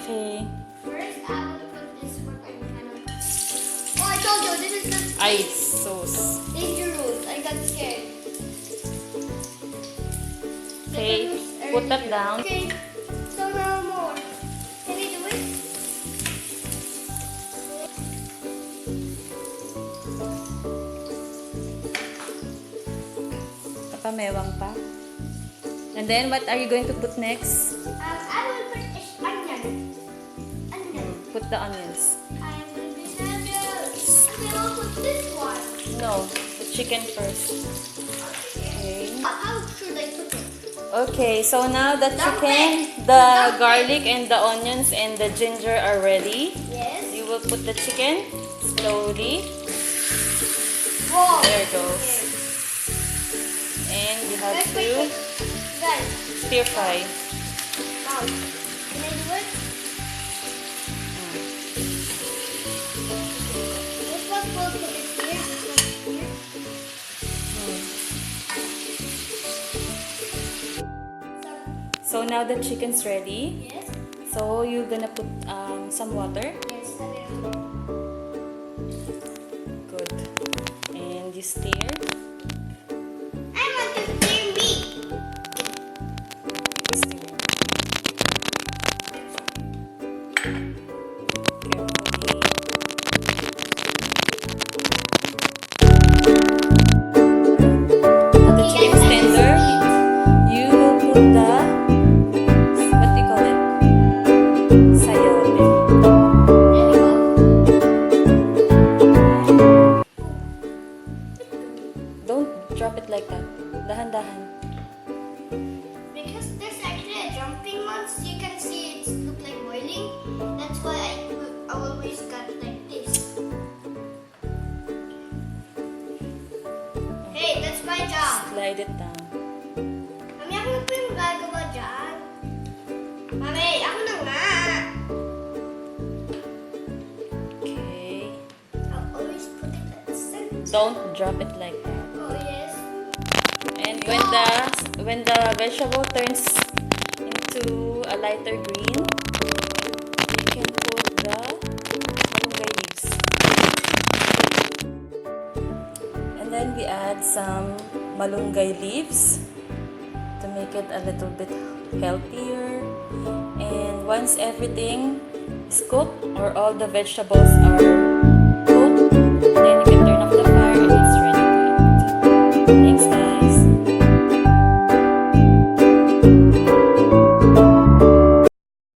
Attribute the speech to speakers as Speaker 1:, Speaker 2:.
Speaker 1: Okay.
Speaker 2: First, I will put this one on kind of. Oh, I told you this is the
Speaker 1: Ay, sauce.
Speaker 2: dangerous. I got scared.
Speaker 1: Okay, put that down.
Speaker 2: Okay, so now more. Can I do it?
Speaker 1: Kapamewang pa. And then, what are you going to put next?
Speaker 2: I will put onion. Onion.
Speaker 1: Put the onions.
Speaker 2: I will be nervous. And then I'll put this one.
Speaker 1: No, the chicken first.
Speaker 2: Okay.
Speaker 1: Okay.
Speaker 2: How should I put it?
Speaker 1: Okay, so now the chicken, the garlic and the onions and the ginger are ready.
Speaker 2: Yes.
Speaker 1: You will put the chicken slowly.
Speaker 2: Whoa.
Speaker 1: There it goes. And you have to
Speaker 2: Guys,
Speaker 1: stir fry.
Speaker 2: wow. Can I do it? This one will put it here. This one here.
Speaker 1: So now the chicken's ready.
Speaker 2: Yes.
Speaker 1: So you're gonna put some water.
Speaker 2: Yes, I will.
Speaker 1: Good. And you stir.
Speaker 2: I want to steer meat.
Speaker 1: Stir. Carefully. Now the chicken is tender. You will put the, what do you call it? Sayote.
Speaker 2: There we go.
Speaker 1: Don't drop it like that. Dahan-dahan.
Speaker 2: Because there's actually a jumping one, so you can see it look like boiling. That's why I always got like this. Hey, that's my job.
Speaker 1: Slide it down.
Speaker 2: Mami, ako na po yung gagawa dyan. Mami, ako na nga.
Speaker 1: Okay.
Speaker 2: I'll always put it at the center.
Speaker 1: Don't drop it like that.
Speaker 2: Oh, yes.
Speaker 1: And when the vegetable turns into a lighter green, you can put the malunggay leaves. And then we add some malunggay leaves to make it a little bit healthier. And once everything is cooked or all the vegetables are cooked, then you can turn off the fire and it's ready to eat. Thanks guys.